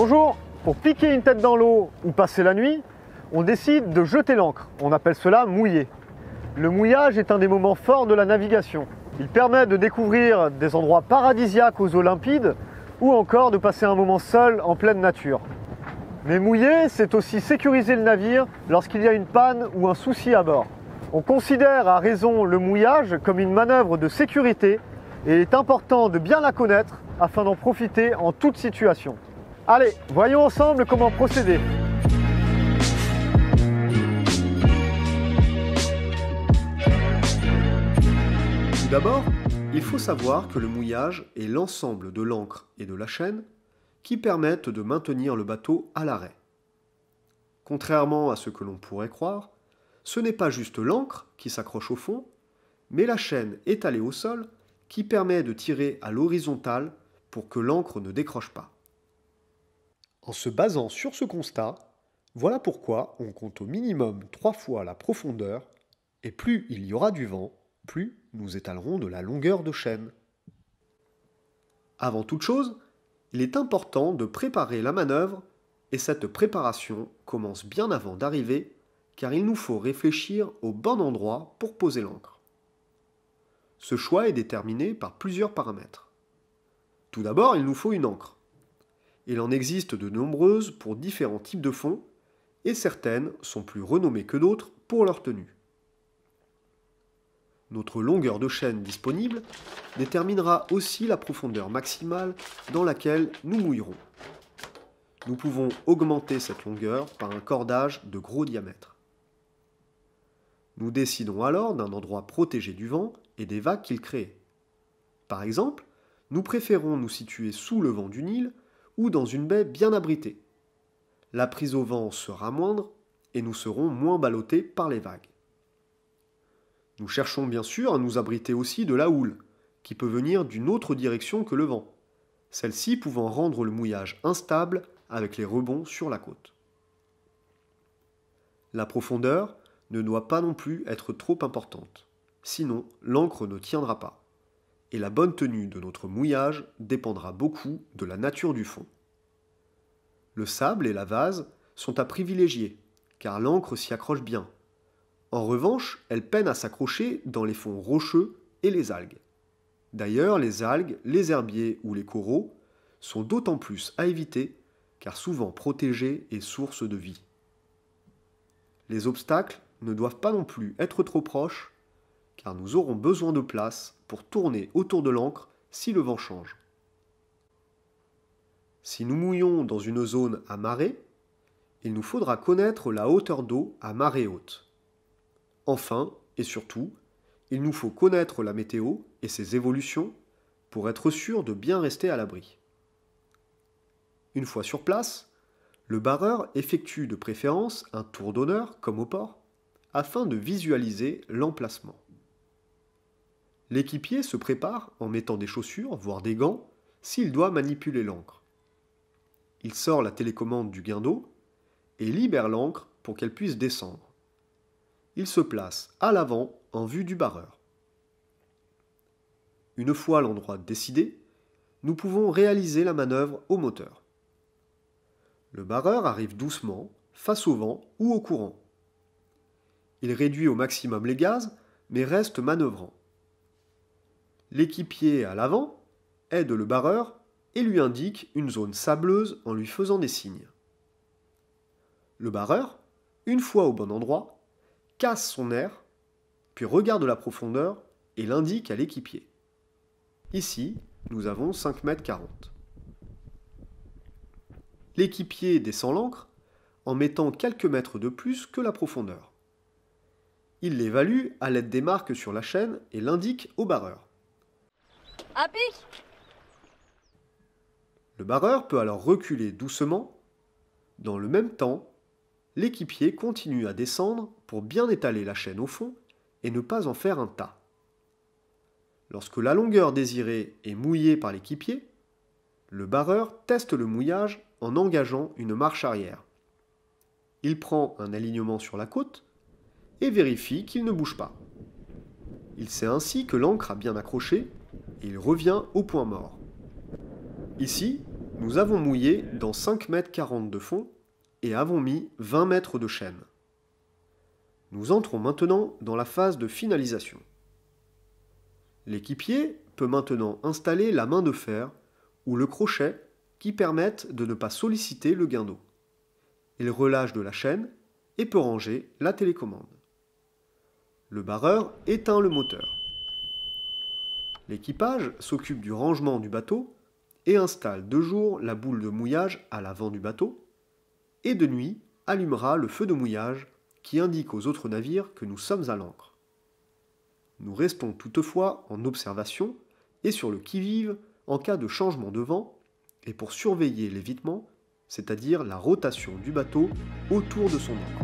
Bonjour, pour piquer une tête dans l'eau ou passer la nuit, on décide de jeter l'ancre. On appelle cela mouiller. Le mouillage est un des moments forts de la navigation. Il permet de découvrir des endroits paradisiaques aux eaux limpides ou encore de passer un moment seul en pleine nature. Mais mouiller, c'est aussi sécuriser le navire lorsqu'il y a une panne ou un souci à bord. On considère à raison le mouillage comme une manœuvre de sécurité et il est important de bien la connaître afin d'en profiter en toute situation. Allez, voyons ensemble comment procéder. Tout d'abord, il faut savoir que le mouillage est l'ensemble de l'ancre et de la chaîne qui permettent de maintenir le bateau à l'arrêt. Contrairement à ce que l'on pourrait croire, ce n'est pas juste l'ancre qui s'accroche au fond, mais la chaîne étalée au sol qui permet de tirer à l'horizontale pour que l'ancre ne décroche pas. En se basant sur ce constat, voilà pourquoi on compte au minimum 3 fois la profondeur, et plus il y aura du vent, plus nous étalerons de la longueur de chaîne. Avant toute chose, il est important de préparer la manœuvre, et cette préparation commence bien avant d'arriver, car il nous faut réfléchir au bon endroit pour poser l'ancre. Ce choix est déterminé par plusieurs paramètres. Tout d'abord, il nous faut une ancre. Il en existe de nombreuses pour différents types de fonds, et certaines sont plus renommées que d'autres pour leur tenue. Notre longueur de chaîne disponible déterminera aussi la profondeur maximale dans laquelle nous mouillerons. Nous pouvons augmenter cette longueur par un cordage de gros diamètre. Nous décidons alors d'un endroit protégé du vent et des vagues qu'il crée. Par exemple, nous préférons nous situer sous le vent du Nil ou dans une baie bien abritée. La prise au vent sera moindre et nous serons moins ballottés par les vagues. Nous cherchons bien sûr à nous abriter aussi de la houle, qui peut venir d'une autre direction que le vent, celle-ci pouvant rendre le mouillage instable avec les rebonds sur la côte. La profondeur ne doit pas non plus être trop importante, sinon l'ancre ne tiendra pas, et la bonne tenue de notre mouillage dépendra beaucoup de la nature du fond. Le sable et la vase sont à privilégier, car l'ancre s'y accroche bien. En revanche, elle peine à s'accrocher dans les fonds rocheux et les algues. D'ailleurs, les algues, les herbiers ou les coraux sont d'autant plus à éviter, car souvent protégés et source de vie. Les obstacles ne doivent pas non plus être trop proches, car nous aurons besoin de place pour tourner autour de l'ancre si le vent change. Si nous mouillons dans une zone à marée, il nous faudra connaître la hauteur d'eau à marée haute. Enfin, et surtout, il nous faut connaître la météo et ses évolutions pour être sûr de bien rester à l'abri. Une fois sur place, le barreur effectue de préférence un tour d'honneur, comme au port, afin de visualiser l'emplacement. L'équipier se prépare en mettant des chaussures, voire des gants, s'il doit manipuler l'ancre. Il sort la télécommande du guindeau et libère l'ancre pour qu'elle puisse descendre. Il se place à l'avant en vue du barreur. Une fois l'endroit décidé, nous pouvons réaliser la manœuvre au moteur. Le barreur arrive doucement, face au vent ou au courant. Il réduit au maximum les gaz, mais reste manœuvrant. L'équipier à l'avant aide le barreur et lui indique une zone sableuse en lui faisant des signes. Le barreur, une fois au bon endroit, casse son air, puis regarde la profondeur et l'indique à l'équipier. Ici, nous avons 5,40 m. L'équipier descend l'ancre en mettant quelques mètres de plus que la profondeur. Il l'évalue à l'aide des marques sur la chaîne et l'indique au barreur. À pic! Le barreur peut alors reculer doucement. Dans le même temps, l'équipier continue à descendre pour bien étaler la chaîne au fond et ne pas en faire un tas. Lorsque la longueur désirée est mouillée par l'équipier, le barreur teste le mouillage en engageant une marche arrière. Il prend un alignement sur la côte et vérifie qu'il ne bouge pas. Il sait ainsi que l'ancre a bien accroché et il revient au point mort. Ici, Nous avons mouillé dans 5 mètres 40 de fond et avons mis 20 mètres de chaîne. Nous entrons maintenant dans la phase de finalisation. L'équipier peut maintenant installer la main de fer ou le crochet qui permettent de ne pas solliciter le guindeau. Il relâche de la chaîne et peut ranger la télécommande. Le barreur éteint le moteur. L'équipage s'occupe du rangement du bateau et installe de jour la boule de mouillage à l'avant du bateau et de nuit allumera le feu de mouillage qui indique aux autres navires que nous sommes à l'ancre. Nous restons toutefois en observation et sur le qui-vive en cas de changement de vent et pour surveiller l'évitement, c'est-à-dire la rotation du bateau autour de son ancre.